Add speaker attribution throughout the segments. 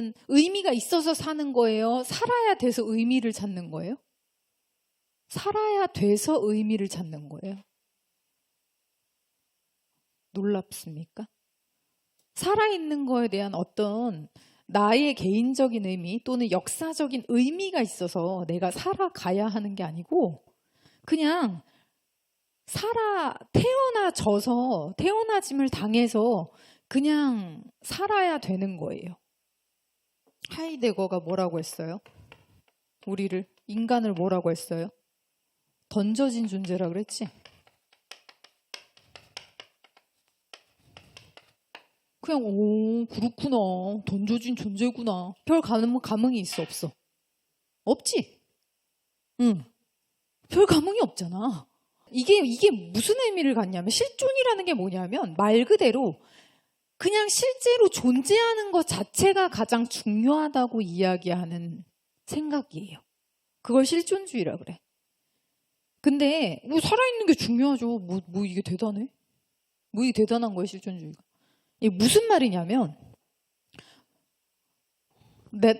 Speaker 1: 삶은 의미가 있어서 사는 거예요? 살아야 돼서 의미를 찾는 거예요? 살아야 돼서 의미를 찾는 거예요. 놀랍습니까? 살아있는 거에 대한 어떤 나의 개인적인 의미 또는 역사적인 의미가 있어서 내가 살아가야 하는 게 아니고 그냥 태어나짐을 당해서 그냥 살아야 되는 거예요. 하이데거가 뭐라고 했어요? 우리를, 인간을 뭐라고 했어요? 던져진 존재라 그랬지? 그냥 오 그렇구나, 던져진 존재구나. 별 감흥이 있어 없어? 없지? 응. 별 감흥이 없잖아. 이게 무슨 의미를 갖냐면 실존이라는 게 뭐냐면 말 그대로 그냥 실제로 존재하는 것 자체가 가장 중요하다고 이야기하는 생각이에요. 그걸 실존주의라 그래. 근데 뭐 살아있는 게 중요하죠. 뭐 이게 대단해? 뭐 이게 대단한 거예요, 실존주의가. 이게 무슨 말이냐면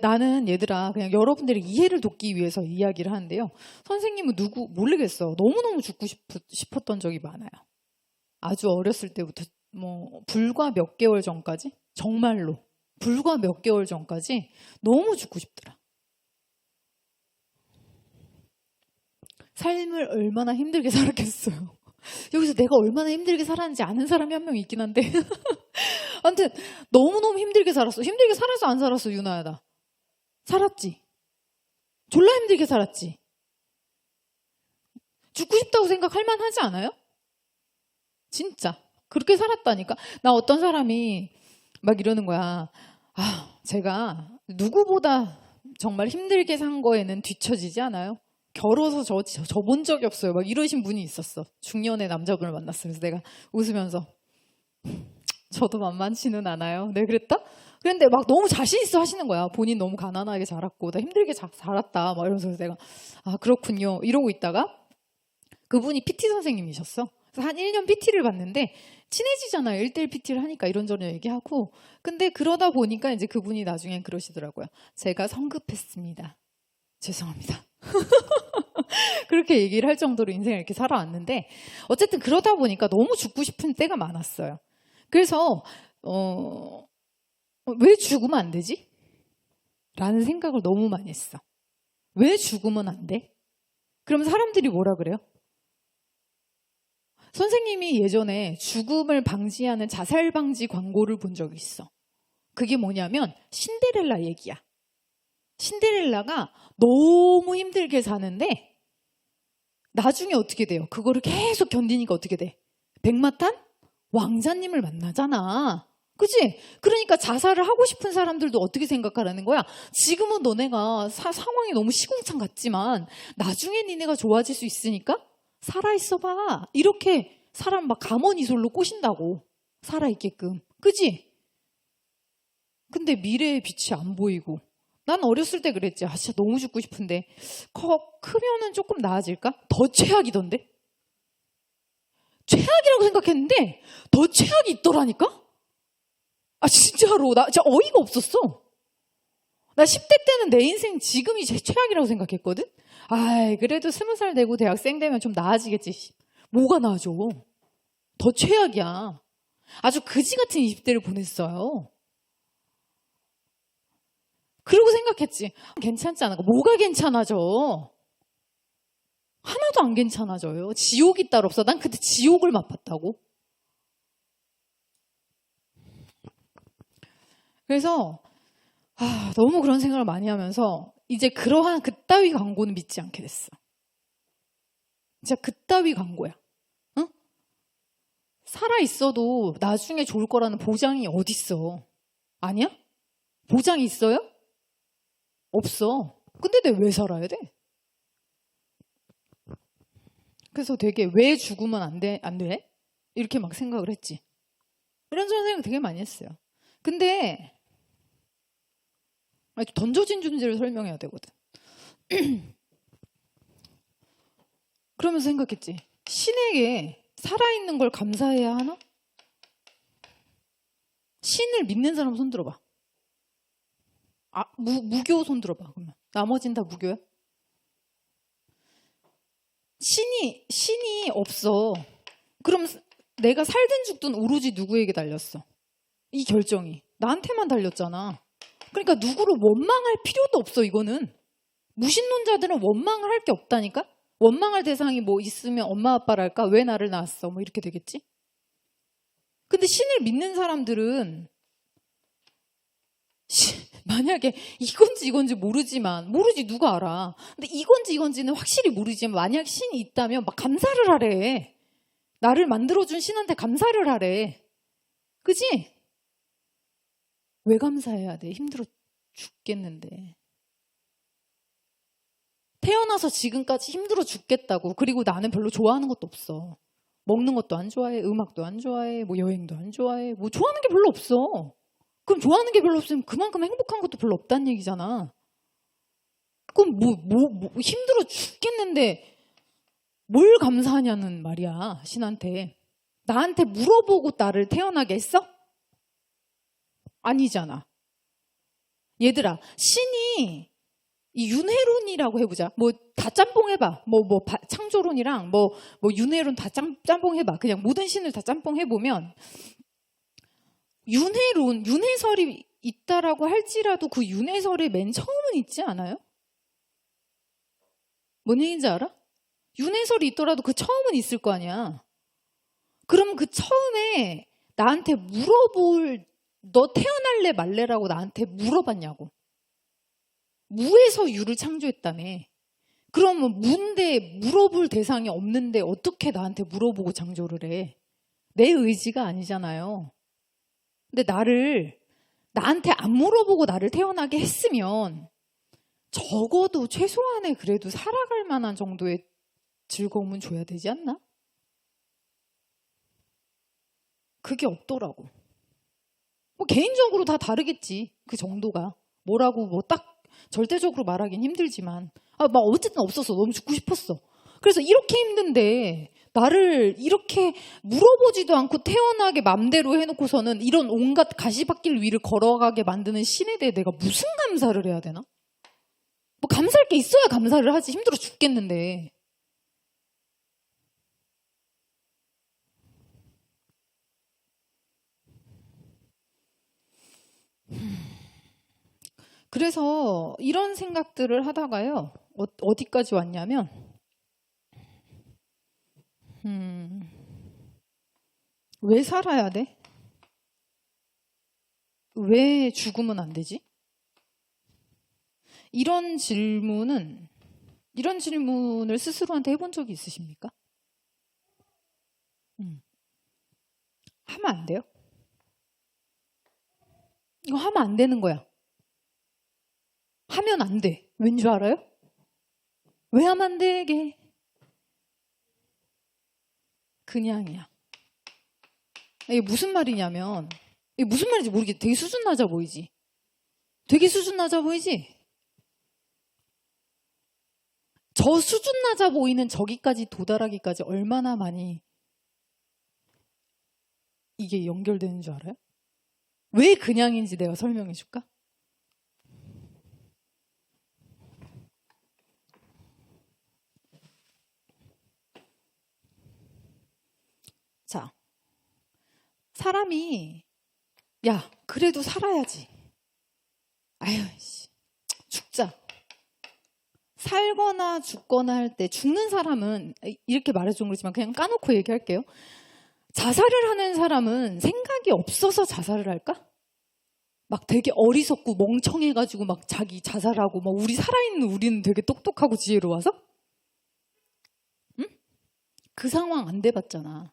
Speaker 1: 나는 얘들아 그냥 여러분들의 이해를 돕기 위해서 이야기를 하는데요. 선생님은 누구 모르겠어. 너무너무 죽고 싶었던 적이 많아요. 아주 어렸을 때부터 뭐 불과 몇 개월 전까지 정말로 불과 몇 개월 전까지 너무 죽고 싶더라. 삶을 얼마나 힘들게 살았겠어요. 여기서 내가 얼마나 힘들게 살았는지 아는 사람이 한 명 있긴 한데 아무튼 너무너무 힘들게 살았어. 힘들게 살았어 안 살았어 유나야? 나 살았지. 졸라 힘들게 살았지. 죽고 싶다고 생각할 만하지 않아요? 진짜 그렇게 살았다니까. 나 어떤 사람이 막 이러는 거야. 아, 제가 누구보다 정말 힘들게 산 거에는 뒤처지지 않아요? 결혼해서 저 본 적이 없어요. 막 이러신 분이 있었어. 중년의 남자분을 만났어요. 그래서 내가 웃으면서 저도 만만치는 않아요. 네, 그랬다? 그런데 막 너무 자신 있어 하시는 거야. 본인 너무 가난하게 자랐고 나 힘들게 살았다. 막 이러면서 내가 아 그렇군요. 이러고 있다가 그분이 PT 선생님이셨어. 그래서 한 1년 PT를 받는데 친해지잖아요. 1대1 PT를 하니까 이런저런 얘기하고. 근데 그러다 보니까 이제 그분이 나중엔 그러시더라고요. 제가 성급했습니다. 죄송합니다. 그렇게 얘기를 할 정도로 인생을 이렇게 살아왔는데 어쨌든 그러다 보니까 너무 죽고 싶은 때가 많았어요. 그래서 왜 죽으면 안 되지? 라는 생각을 너무 많이 했어. 왜 죽으면 안 돼? 그럼 사람들이 뭐라 그래요? 선생님이 예전에 죽음을 방지하는 자살 방지 광고를 본 적이 있어. 그게 뭐냐면 신데렐라 얘기야. 신데렐라가 너무 힘들게 사는데 나중에 어떻게 돼요? 그거를 계속 견디니까 어떻게 돼? 백마탄? 왕자님을 만나잖아. 그치? 그러니까 자살을 하고 싶은 사람들도 어떻게 생각하라는 거야? 지금은 너네가 상황이 너무 시궁창 같지만 나중에 니네가 좋아질 수 있으니까 살아있어봐. 이렇게 사람 막 가머니솔로 꼬신다고. 살아있게끔. 그치? 근데 미래의 빛이 안 보이고. 난 어렸을 때 그랬지. 아, 진짜 너무 죽고 싶은데. 크면은 조금 나아질까? 더 최악이던데? 최악이라고 생각했는데 더 최악이 있더라니까? 아, 진짜로. 나 진짜 어이가 없었어. 나 10대 때는 내 인생 지금이 제 최악이라고 생각했거든? 아이, 그래도 20살 되고 대학생 되면 좀 나아지겠지. 뭐가 나아져? 더 최악이야. 아주 그지 같은 20대를 보냈어요. 그러고 생각했지. 괜찮지 않아? 뭐가 괜찮아져? 하나도 안 괜찮아져요. 지옥이 따로 없어. 난 그때 지옥을 맛봤다고. 그래서 너무 그런 생각을 많이 하면서 이제 그러한 그따위 광고는 믿지 않게 됐어. 진짜 그따위 광고야. 응? 살아있어도 나중에 좋을 거라는 보장이 어딨어. 아니야? 보장이 있어요? 없어. 근데 내가 왜 살아야 돼? 그래서 되게 왜 죽으면 안 돼? 이렇게 막 생각을 했지. 이런저런 생각 되게 많이 했어요. 근데 던져진 존재를 설명해야 되거든. 그러면서 생각했지. 신에게 살아있는 걸 감사해야 하나? 신을 믿는 사람 손 들어봐. 무교 손 들어봐. 그러면 나머진 다 무교야? 신이 없어. 그럼 내가 살든 죽든 오로지 누구에게 달렸어? 이 결정이 나한테만 달렸잖아. 그러니까 누구를 원망할 필요도 없어. 이거는 무신론자들은 원망을 할 게 없다니까. 원망할 대상이 뭐 있으면 엄마 아빠랄까? 왜 나를 낳았어? 뭐 이렇게 되겠지. 근데 신을 믿는 사람들은 만약에 이건지 모르지. 누가 알아. 근데 이건지는 확실히 모르지만 만약 신이 있다면 막 감사를 하래. 나를 만들어준 신한테 감사를 하래. 그지? 왜 감사해야 돼? 힘들어 죽겠는데. 태어나서 지금까지 힘들어 죽겠다고. 그리고 나는 별로 좋아하는 것도 없어. 먹는 것도 안 좋아해. 음악도 안 좋아해. 뭐 여행도 안 좋아해. 뭐 좋아하는 게 별로 없어. 그럼 좋아하는 게 별로 없으면 그만큼 행복한 것도 별로 없다는 얘기잖아. 그럼 힘들어 죽겠는데 뭘 감사하냐는 말이야, 신한테. 나한테 물어보고 나를 태어나게 했어? 아니잖아. 얘들아, 신이 이 윤회론이라고 해보자. 뭐 다 짬뽕 해봐. 창조론이랑 윤회론 다 짬뽕 해봐. 그냥 모든 신을 다 짬뽕 해보면 윤회설이 있다라고 할지라도 그 윤회설의 맨 처음은 있지 않아요? 뭔 얘기인지 알아? 윤회설이 있더라도 그 처음은 있을 거 아니야. 그럼 그 처음에 나한테 너 태어날래 말래라고 나한테 물어봤냐고. 무에서 유를 창조했다며. 그러면 무인데 물어볼 대상이 없는데 어떻게 나한테 물어보고 창조를 해? 내 의지가 아니잖아요. 근데 나한테 안 물어보고 나를 태어나게 했으면 적어도 최소한의 그래도 살아갈 만한 정도의 즐거움은 줘야 되지 않나? 그게 없더라고. 뭐 개인적으로 다 다르겠지. 그 정도가. 뭐라고 딱 절대적으로 말하긴 힘들지만 막 어쨌든 없었어. 너무 죽고 싶었어. 그래서 이렇게 힘든데 나를 이렇게 물어보지도 않고 태어나게 맘대로 해놓고서는 이런 온갖 가시밭길 위를 걸어가게 만드는 신에 대해 내가 무슨 감사를 해야 되나? 뭐 감사할 게 있어야 감사를 하지. 힘들어 죽겠는데. 그래서 이런 생각들을 하다가요. 어디까지 왔냐면 왜 살아야 돼? 왜 죽으면 안 되지? 이런 질문을 스스로한테 해본 적이 있으십니까? 하면 안 돼요? 이거 하면 안 되는 거야. 하면 안 돼. 왠 줄 알아요? 왜 하면 안 되게? 그냥이야. 이게 무슨 말이냐면, 이게 무슨 말인지 모르겠어. 되게 수준 낮아 보이지? 되게 수준 낮아 보이지? 저 수준 낮아 보이는 저기까지 도달하기까지 얼마나 많이 이게 연결되는 줄 알아요? 왜 그냥인지 내가 설명해 줄까? 자, 사람이 야, 그래도 살아야지. 아유, 죽자. 살거나 죽거나 할 때 죽는 사람은 이렇게 말해준 거지만 그냥 까놓고 얘기할게요. 자살을 하는 사람은 생각이 없어서 자살을 할까? 막 되게 어리석고 멍청해가지고 막 자기 자살하고 막 우리 살아있는 우리는 되게 똑똑하고 지혜로워서? 응? 그 상황 안 돼봤잖아.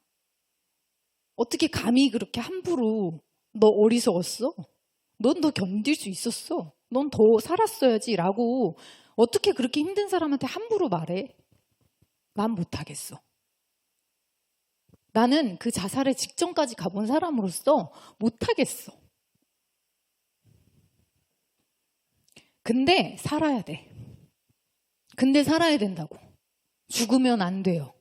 Speaker 1: 어떻게 감히 그렇게 함부로 너 어리석었어? 넌 더 견딜 수 있었어. 넌 더 살았어야지 라고 어떻게 그렇게 힘든 사람한테 함부로 말해? 난 못하겠어. 나는 그 자살의 직전까지 가본 사람으로서 못하겠어. 근데 살아야 돼. 근데 살아야 된다고. 죽으면 안 돼요.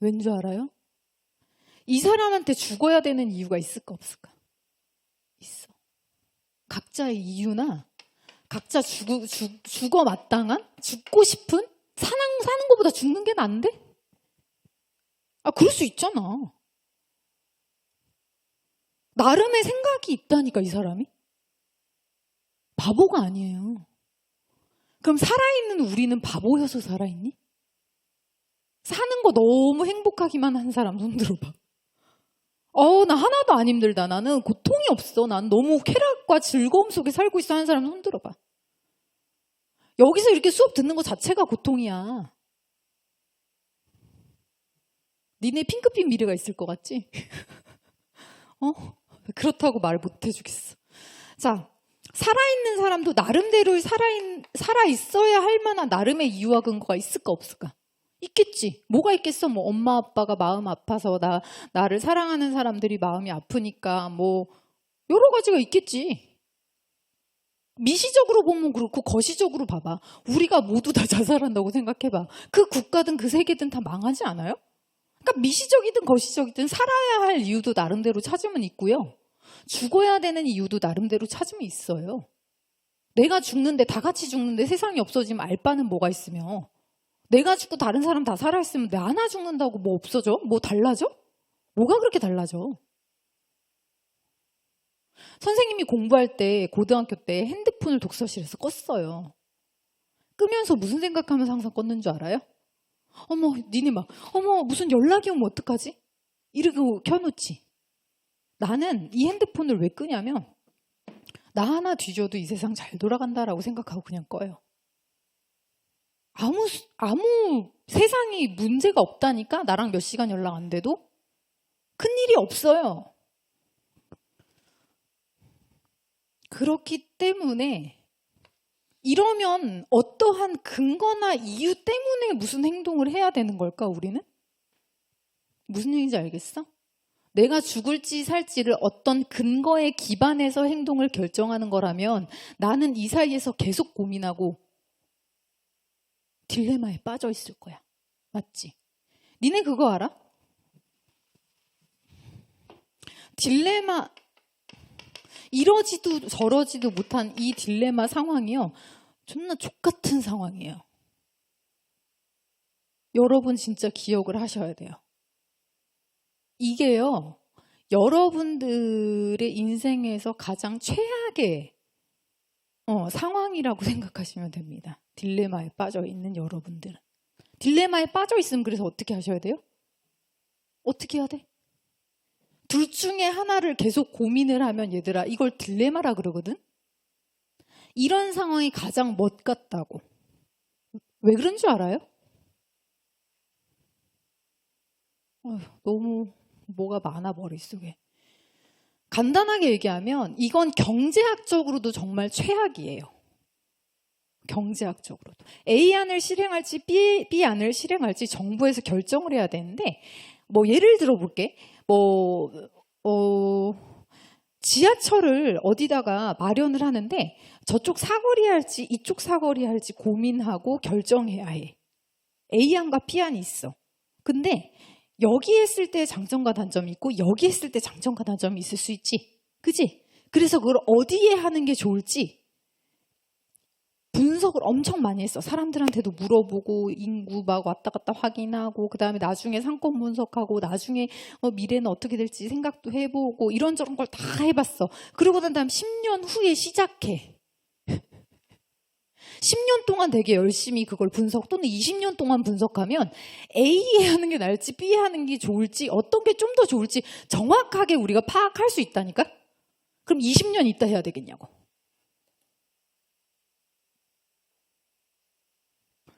Speaker 1: 왠 줄 알아요? 이 사람한테 죽어야 되는 이유가 있을까 없을까? 있어. 각자의 이유나 각자 죽어 마땅한 죽고 싶은 사는 것보다 죽는 게 난데? 그럴 수 있잖아. 나름의 생각이 있다니까, 이 사람이. 바보가 아니에요. 그럼 살아있는 우리는 바보여서 살아있니? 사는 거 너무 행복하기만 한 사람 손 들어봐. 나 하나도 안 힘들다. 나는 고통이 없어. 난 너무 쾌락과 즐거움 속에 살고 있어 하는 사람 손 들어봐. 여기서 이렇게 수업 듣는 것 자체가 고통이야. 니네 핑크빛 미래가 있을 것 같지? 그렇다고 말 못 해주겠어. 자, 살아있는 사람도 나름대로 살아있어야 할 만한 나름의 이유와 근거가 있을까 없을까? 있겠지. 뭐가 있겠어? 뭐 엄마 아빠가 마음 아파서 나를 사랑하는 사람들이 마음이 아프니까 뭐 여러 가지가 있겠지. 미시적으로 보면 그렇고 거시적으로 봐봐. 우리가 모두 다 자살한다고 생각해봐. 그 국가든 그 세계든 다 망하지 않아요? 그러니까 미시적이든 거시적이든 살아야 할 이유도 나름대로 찾으면 있고요. 죽어야 되는 이유도 나름대로 찾으면 있어요. 내가 죽는데 다 같이 죽는데 세상이 없어지면 알 바는 뭐가 있으며 내가 죽고 다른 사람 다 살아있으면 내 하나 죽는다고 뭐 없어져? 뭐 달라져? 뭐가 그렇게 달라져? 선생님이 공부할 때 고등학교 때 핸드폰을 독서실에서 껐어요. 끄면서 무슨 생각하면서 항상 껐는 줄 알아요? 니네 막 무슨 연락이 오면 어떡하지? 이러고 켜놓지. 나는 이 핸드폰을 왜 끄냐면 나 하나 뒤져도 이 세상 잘 돌아간다라고 생각하고 그냥 꺼요. 아무 세상이 문제가 없다니까. 나랑 몇 시간 연락 안 돼도 큰일이 없어요. 그렇기 때문에 이러면 어떠한 근거나 이유 때문에 무슨 행동을 해야 되는 걸까, 우리는? 무슨 얘기인지 알겠어? 내가 죽을지 살지를 어떤 근거에 기반해서 행동을 결정하는 거라면 나는 이 사이에서 계속 고민하고 딜레마에 빠져 있을 거야. 맞지? 니네 그거 알아? 딜레마, 이러지도 저러지도 못한 이 딜레마 상황이요. 존나 족같은 상황이에요. 여러분 진짜 기억을 하셔야 돼요. 이게요. 여러분들의 인생에서 가장 최악의 상황이라고 생각하시면 됩니다. 딜레마에 빠져 있는 여러분들은. 딜레마에 빠져 있으면 그래서 어떻게 하셔야 돼요? 어떻게 해야 돼? 둘 중에 하나를 계속 고민을 하면 얘들아 이걸 딜레마라 그러거든? 이런 상황이 가장 멋 같다고. 왜 그런 줄 알아요? 너무 뭐가 많아 머릿속에. 간단하게 얘기하면 이건 경제학적으로도 정말 최악이에요. 경제학적으로도. A안을 실행할지 B안을 실행할지 정부에서 결정을 해야 되는데 뭐 예를 들어 볼게. 지하철을 어디다가 마련을 하는데 저쪽 사거리 할지 이쪽 사거리 할지 고민하고 결정해야 해. A안과 B안이 있어. 근데 여기 했을 때 장점과 단점이 있고 여기 했을 때 장점과 단점이 있을 수 있지. 그치? 그래서 그걸 어디에 하는 게 좋을지 분석을 엄청 많이 했어. 사람들한테도 물어보고 인구 막 왔다 갔다 확인하고 그다음에 나중에 상권 분석하고 나중에 미래는 어떻게 될지 생각도 해보고 이런저런 걸 다 해봤어. 그러고 난 다음 10년 후에 시작해. 10년 동안 되게 열심히 그걸 분석 또는 20년 동안 분석하면 A에 하는 게 나을지 B에 하는 게 좋을지 어떤 게 좀 더 좋을지 정확하게 우리가 파악할 수 있다니까? 그럼 20년 있다 해야 되겠냐고.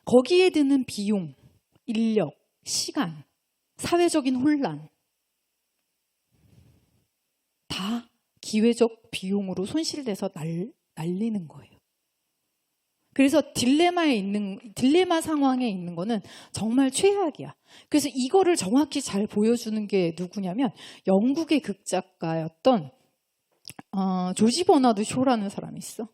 Speaker 1: 거기에 드는 비용, 인력, 시간, 사회적인 혼란 다 기회적 비용으로 손실돼서 날리는 거예요. 그래서 딜레마 상황에 있는 거는 정말 최악이야. 그래서 이거를 정확히 잘 보여주는 게 누구냐면 영국의 극작가였던 조지 버나드 쇼라는 사람이 있어.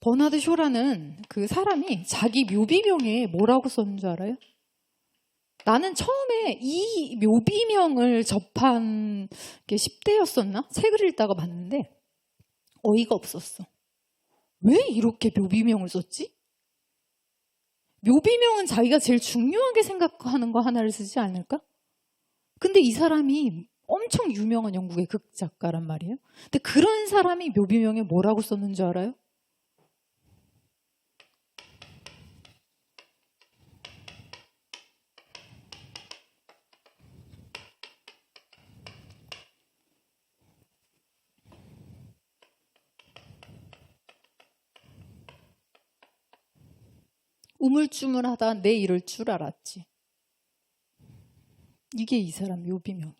Speaker 1: 버나드 쇼라는 그 사람이 자기 묘비명에 뭐라고 썼는 줄 알아요? 나는 처음에 이 묘비명을 접한 게 10대였었나? 책을 읽다가 봤는데 어이가 없었어. 왜 이렇게 묘비명을 썼지? 묘비명은 자기가 제일 중요하게 생각하는 거 하나를 쓰지 않을까? 근데 이 사람이 엄청 유명한 영국의 극작가란 말이에요. 근데 그런 사람이 묘비명에 뭐라고 썼는 줄 알아요? 우물쭈물하다 내 이럴 줄 알았지. 이게 이 사람 묘비명이야.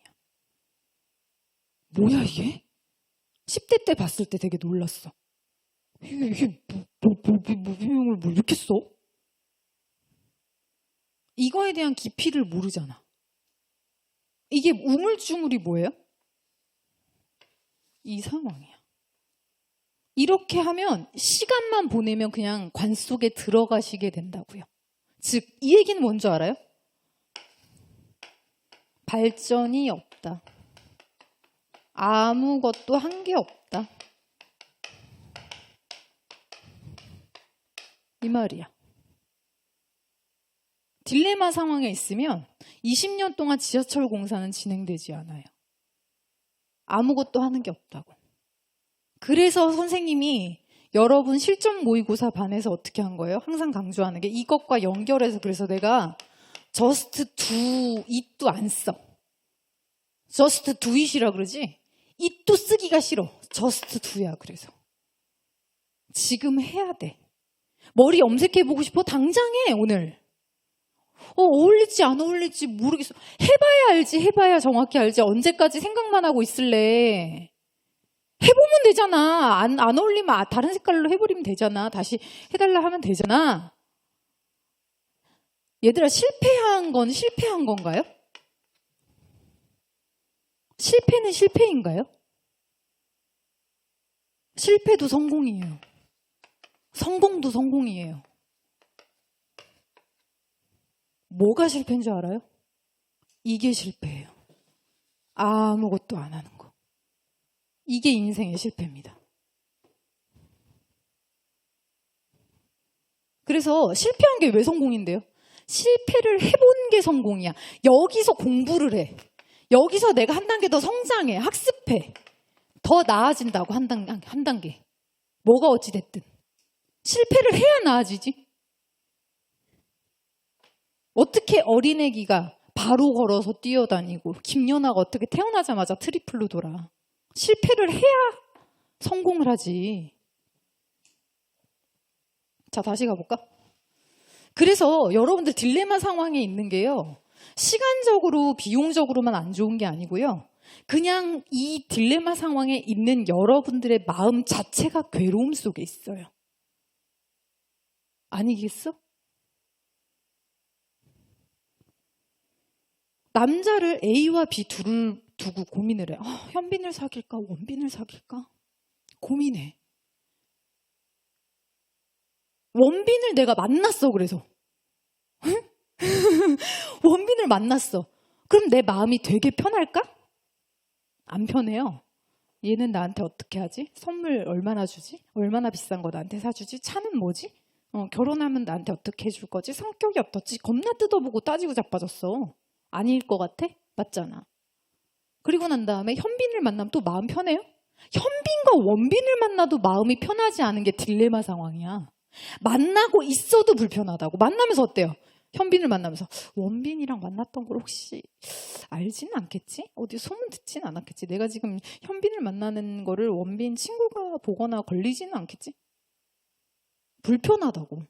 Speaker 1: 뭐야 이게? 10대 때 봤을 때 되게 놀랐어. 이게 묘비명을 뭐 이렇게 써? 이거에 대한 깊이를 모르잖아. 이게 우물쭈물이 뭐예요? 이 상황이야. 이렇게 하면 시간만 보내면 그냥 관 속에 들어가시게 된다고요. 즉, 이 얘기는 뭔지 알아요? 발전이 없다. 아무것도 한 게 없다. 이 말이야. 딜레마 상황에 있으면 20년 동안 지하철 공사는 진행되지 않아요. 아무것도 하는 게 없다고. 그래서 선생님이 여러분 실전 모의고사 반에서 어떻게 한 거예요? 항상 강조하는 게 이것과 연결해서 그래서 내가 just do it도 안 써. just do it이라 그러지? it도 쓰기가 싫어. just do야 그래서. 지금 해야 돼. 머리 염색해보고 싶어? 당장 해 오늘. 어울릴지 안 어울릴지 모르겠어. 해봐야 알지. 해봐야 정확히 알지. 언제까지 생각만 하고 있을래. 해보면 되잖아. 안 어울리면 다른 색깔로 해버리면 되잖아. 다시 해달라 하면 되잖아. 얘들아, 실패한 건 실패한 건가요? 실패는 실패인가요? 실패도 성공이에요. 성공도 성공이에요. 뭐가 실패인 줄 알아요? 이게 실패예요. 아무것도 안 하는 거. 이게 인생의 실패입니다. 그래서 실패한 게 왜 성공인데요? 실패를 해본 게 성공이야. 여기서 공부를 해. 여기서 내가 한 단계 더 성장해. 학습해. 더 나아진다고 한 단계. 뭐가 어찌됐든. 실패를 해야 나아지지. 어떻게 어린애기가 바로 걸어서 뛰어다니고 김연아가 어떻게 태어나자마자 트리플로 돌아. 실패를 해야 성공을 하지. 자, 다시 가볼까? 그래서 여러분들 딜레마 상황에 있는 게요. 시간적으로 비용적으로만 안 좋은 게 아니고요. 그냥 이 딜레마 상황에 있는 여러분들의 마음 자체가 괴로움 속에 있어요. 아니겠어? 남자를 A와 B 둘을 두고 고민을 해. 현빈을 사귈까? 원빈을 사귈까? 고민해. 원빈을 내가 만났어, 그래서. 원빈을 만났어. 그럼 내 마음이 되게 편할까? 안 편해요. 얘는 나한테 어떻게 하지? 선물 얼마나 주지? 얼마나 비싼 거 나한테 사주지? 차는 뭐지? 결혼하면 나한테 어떻게 해줄 거지? 성격이 어떻지? 겁나 뜯어보고 따지고 자빠졌어. 아닐 것 같아? 맞잖아. 그리고 난 다음에 현빈을 만나면 또 마음 편해요? 현빈과 원빈을 만나도 마음이 편하지 않은 게 딜레마 상황이야. 만나고 있어도 불편하다고. 만나면서 어때요? 현빈을 만나면서 원빈이랑 만났던 걸 혹시 알지는 않겠지? 어디 소문 듣지는 않았겠지? 내가 지금 현빈을 만나는 거를 원빈 친구가 보거나 걸리지는 않겠지? 불편하다고.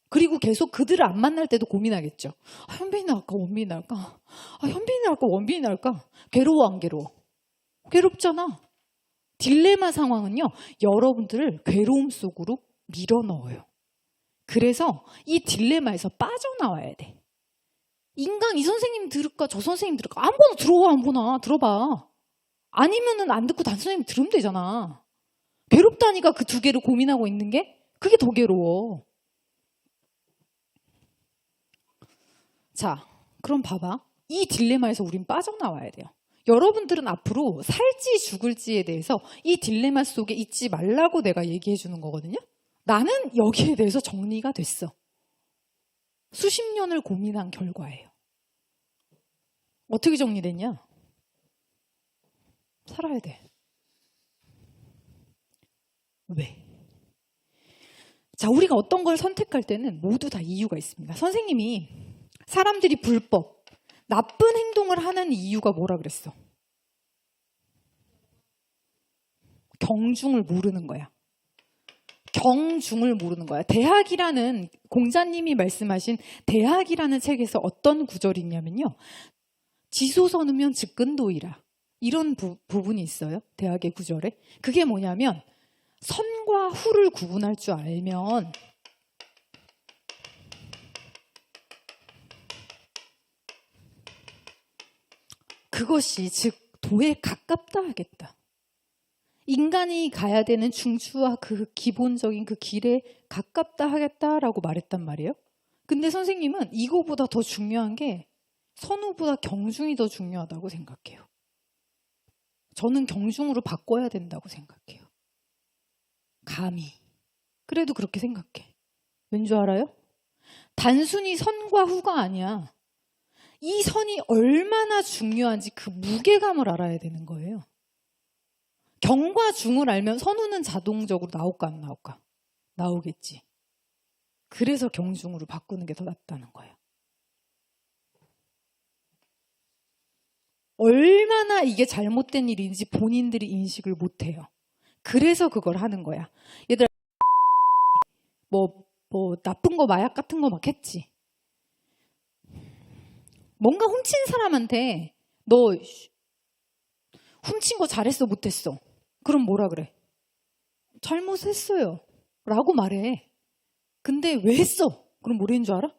Speaker 1: 그리고 계속 그들을 안 만날 때도 고민하겠죠. 현빈이 나을까 원빈이 나을까? 현빈이 나을까 원빈이 나을까? 괴로워 안 괴로워? 괴롭잖아. 딜레마 상황은요. 여러분들을 괴로움 속으로 밀어넣어요. 그래서 이 딜레마에서 빠져나와야 돼. 인강 이 선생님 들을까 저 선생님 들을까? 아무거나 들어와 아무거나 들어봐. 아니면은 안 듣고 단 선생님 들으면 되잖아. 괴롭다니까 그 두 개를 고민하고 있는 게 그게 더 괴로워. 자, 그럼 봐봐. 이 딜레마에서 우린 빠져나와야 돼요. 여러분들은 앞으로 살지 죽을지에 대해서 이 딜레마 속에 있지 말라고 내가 얘기해 주는 거거든요. 나는 여기에 대해서 정리가 됐어. 수십 년을 고민한 결과예요. 어떻게 정리됐냐? 살아야 돼. 왜? 자, 우리가 어떤 걸 선택할 때는 모두 다 이유가 있습니다. 선생님이 사람들이 불법, 나쁜 행동을 하는 이유가 뭐라 그랬어? 경중을 모르는 거야. 경중을 모르는 거야. 대학이라는, 공자님이 말씀하신 대학이라는 책에서 어떤 구절이 있냐면요. 지소선우면 즉근도이라. 이런 부분이 있어요. 대학의 구절에. 그게 뭐냐면 선과 후를 구분할 줄 알면 그것이 즉 도에 가깝다 하겠다. 인간이 가야 되는 중추와 그 기본적인 그 길에 가깝다 하겠다라고 말했단 말이에요. 근데 선생님은 이거보다 더 중요한 게 선우보다 경중이 더 중요하다고 생각해요. 저는 경중으로 바꿔야 된다고 생각해요. 감히. 그래도 그렇게 생각해. 왠 줄 알아요? 단순히 선과 후가 아니야. 이 선이 얼마나 중요한지 그 무게감을 알아야 되는 거예요. 경과 중을 알면 선우는 자동적으로 나올까 안 나올까? 나오겠지. 그래서 경중으로 바꾸는 게 더 낫다는 거예요. 얼마나 이게 잘못된 일인지 본인들이 인식을 못해요. 그래서 그걸 하는 거야. 얘들아, 뭐 나쁜 거 마약 같은 거 막 했지. 뭔가 훔친 사람한테 너 훔친 거 잘했어 못했어? 그럼 뭐라 그래? 잘못했어요 라고 말해. 근데 왜 했어? 그럼 뭐라는 줄 알아?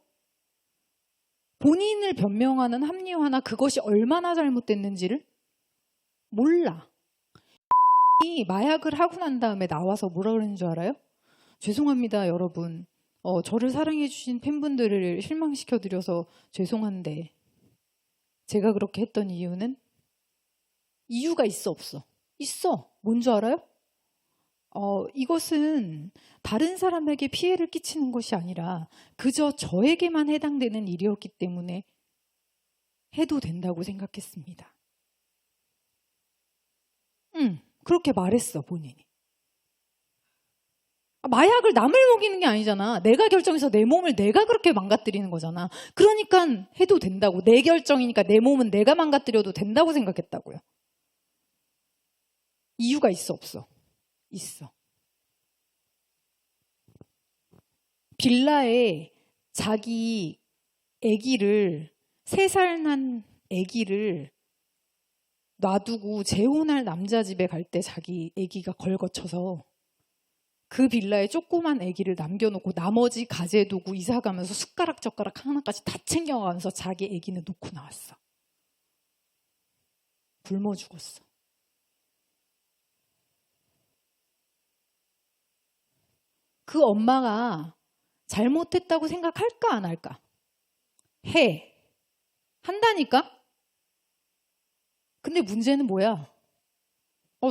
Speaker 1: 본인을 변명하는 합리화나 그것이 얼마나 잘못됐는지를 몰라. 이 마약을 하고 난 다음에 나와서 뭐라 그러는 줄 알아요? 죄송합니다 여러분. 저를 사랑해 주신 팬분들을 실망시켜드려서 죄송한데 제가 그렇게 했던 이유는 이유가 있어 없어? 있어. 뭔 줄 알아요? 이것은 다른 사람에게 피해를 끼치는 것이 아니라 그저 저에게만 해당되는 일이었기 때문에 해도 된다고 생각했습니다. 그렇게 말했어 본인이. 마약을 남을 먹이는 게 아니잖아. 내가 결정해서 내 몸을 내가 그렇게 망가뜨리는 거잖아. 그러니까 해도 된다고. 내 결정이니까 내 몸은 내가 망가뜨려도 된다고 생각했다고요. 이유가 있어 없어? 있어. 빌라에 자기 아기를 3살 난 아기를 놔두고 재혼할 남자 집에 갈 때 자기 아기가 걸거쳐서 그 빌라에 조그만 아기를 남겨놓고 나머지 가재도구 이사 가면서 숟가락 젓가락 하나까지 다 챙겨가면서 자기 아기는 놓고 나왔어. 굶어 죽었어. 그 엄마가 잘못했다고 생각할까 안 할까? 해. 한다니까? 근데 문제는 뭐야?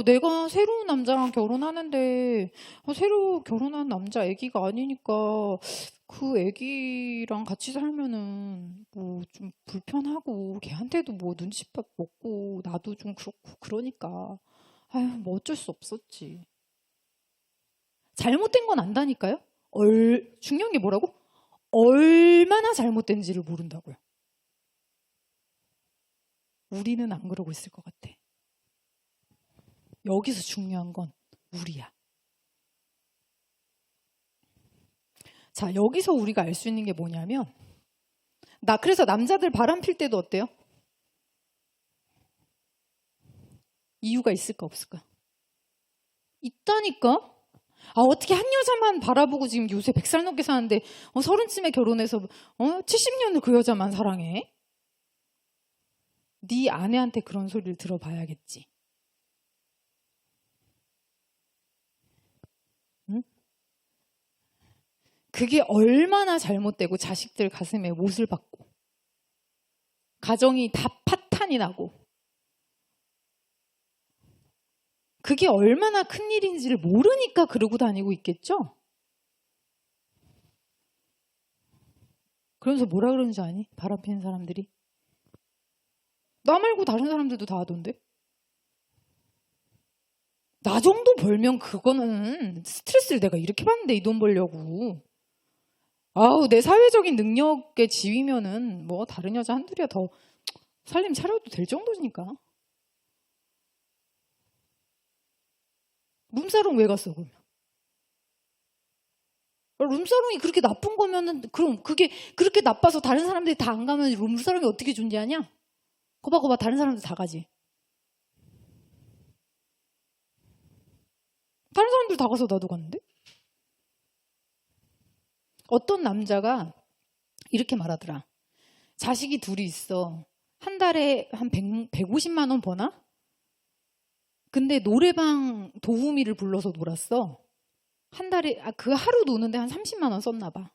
Speaker 1: 내가 새로운 남자랑 결혼하는데 새로 결혼한 남자 아기가 아니니까 그 아기랑 같이 살면은 뭐 좀 불편하고 걔한테도 뭐 눈칫밥 먹고 나도 좀 그렇고 그러니까 아유 뭐 어쩔 수 없었지. 잘못된 건 안다니까요? 중요한 게 뭐라고? 얼마나 잘못된지를 모른다고요. 우리는 안 그러고 있을 것 같아. 여기서 중요한 건 우리야. 자, 여기서 우리가 알 수 있는 게 뭐냐면 그래서 남자들 바람 필 때도 어때요? 이유가 있을까 없을까? 있다니까? 어떻게 한 여자만 바라보고 지금 요새 100살 넘게 사는데 30쯤에 결혼해서 70년을 그 여자만 사랑해? 네 아내한테 그런 소리를 들어봐야겠지. 응? 그게 얼마나 잘못되고 자식들 가슴에 못을 박고 가정이 다 파탄이 나고 그게 얼마나 큰 일인지를 모르니까 그러고 다니고 있겠죠? 그러면서 뭐라 그러는지 아니? 바람 피는 사람들이. 나 말고 다른 사람들도 다 하던데. 나 정도 벌면 그거는 스트레스를 내가 이렇게 받는데 이 돈 벌려고. 아우, 내 사회적인 능력의 지위면은 뭐 다른 여자 한둘이야 더 살림 차려도 될 정도니까. 룸사롱 왜 갔어 그러면? 룸사롱이 그렇게 나쁜 거면은 그럼 그게 그렇게 나빠서 다른 사람들이 다 안 가면 룸사롱이 어떻게 존재하냐? 거봐 다른 사람들 다 가지. 다른 사람들 다 가서 나도 갔는데? 어떤 남자가 이렇게 말하더라. 자식이 둘이 있어. 한 달에 한 150만 원 버나? 근데 노래방 도우미를 불러서 놀았어. 한 달에 그 하루 노는데 한 30만 원 썼나 봐.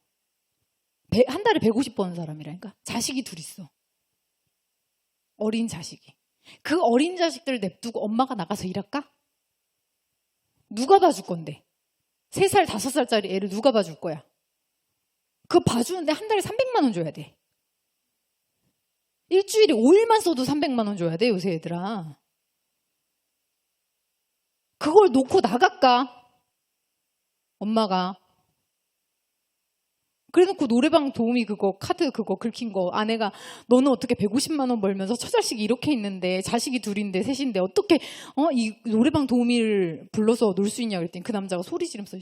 Speaker 1: 한 달에 150 버는 사람이라니까. 자식이 둘 있어. 어린 자식이. 그 어린 자식들 냅두고 엄마가 나가서 일할까? 누가 봐줄 건데? 3살, 5살짜리 애를 누가 봐줄 거야? 그거 봐주는데 한 달에 300만 원 줘야 돼. 일주일에 5일만 써도 300만 원 줘야 돼, 요새 애들아. 그걸 놓고 나갈까? 엄마가. 그래놓고 노래방 도우미 그거 카드 그거 긁힌 거 아내가 너는 어떻게 150만 원 벌면서 처자식이 이렇게 있는데 자식이 둘인데 셋인데 어떻게 이 노래방 도우미를 불러서 놀 수 있냐 그랬더니 그 남자가 소리 지르면서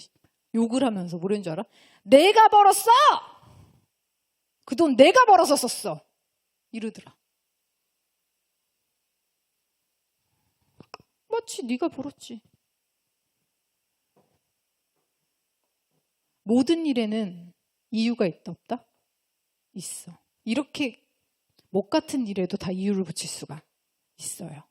Speaker 1: 욕을 하면서 뭐라는 줄 알아? 내가 벌었어! 그 돈 내가 벌어서 썼어! 이러더라. 마치 네가 벌었지. 모든 일에는 이유가 있다 없다? 있어. 이렇게 목 같은 일에도 다 이유를 붙일 수가 있어요.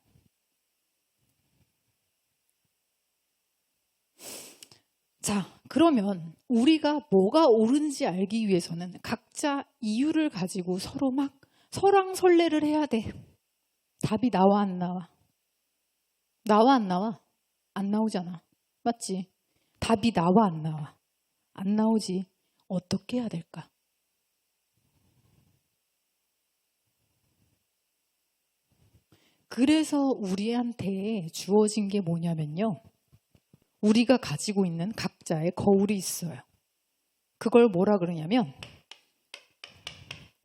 Speaker 1: 자, 그러면 우리가 뭐가 옳은지 알기 위해서는 각자 이유를 가지고 서로 막 설왕설래를 해야 돼. 답이 나와 안 나와? 나와 안 나와? 안 나오잖아. 맞지? 답이 나와 안 나와? 안 나오지. 어떻게 해야 될까? 그래서 우리한테 주어진 게 뭐냐면요. 우리가 가지고 있는 각자의 거울이 있어요. 그걸 뭐라 그러냐면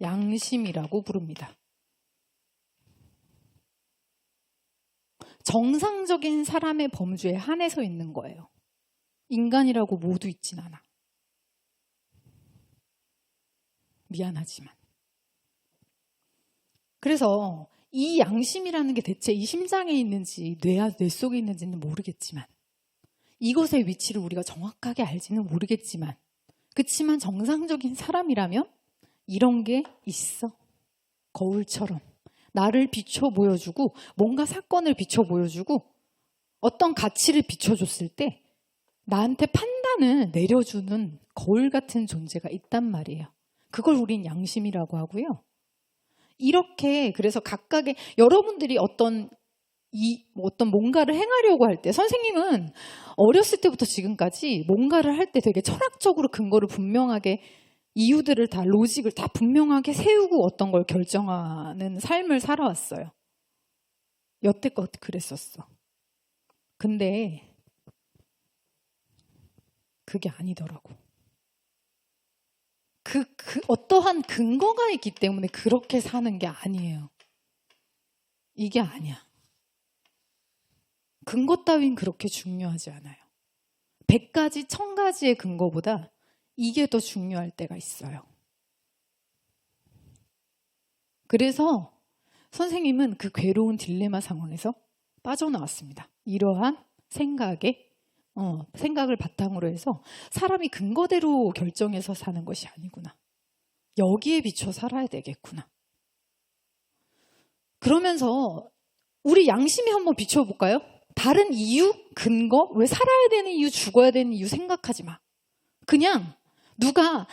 Speaker 1: 양심이라고 부릅니다. 정상적인 사람의 범주에 한해서 있는 거예요. 인간이라고 모두 있진 않아. 미안하지만. 그래서 이 양심이라는 게 대체 이 심장에 있는지 뇌 속에 있는지는 모르겠지만 이것의 위치를 우리가 정확하게 알지는 모르겠지만 그치만 정상적인 사람이라면 이런 게 있어. 거울처럼. 나를 비춰 보여주고 뭔가 사건을 비춰 보여주고 어떤 가치를 비춰줬을 때 나한테 판단을 내려주는 거울 같은 존재가 있단 말이에요. 그걸 우린 양심이라고 하고요. 이렇게 그래서 각각의 여러분들이 어떤 뭔가를 행하려고 할 때 선생님은 어렸을 때부터 지금까지 뭔가를 할 때 되게 철학적으로 근거를 분명하게 이유들을 다 로직을 다 분명하게 세우고 어떤 걸 결정하는 삶을 살아왔어요. 여태껏 그랬었어. 근데 그게 아니더라고. 어떠한 근거가 있기 때문에 그렇게 사는 게 아니에요. 이게 아니야. 근거 따윈 그렇게 중요하지 않아요. 100가지, 1000가지의 근거보다 이게 더 중요할 때가 있어요. 그래서 선생님은 그 괴로운 딜레마 상황에서 빠져나왔습니다. 이러한 생각을 바탕으로 해서 사람이 근거대로 결정해서 사는 것이 아니구나. 여기에 비춰 살아야 되겠구나. 그러면서 우리 양심에 한번 비춰볼까요? 다른 이유, 근거, 왜 살아야 되는 이유, 죽어야 되는 이유 생각하지 마. 그냥 누가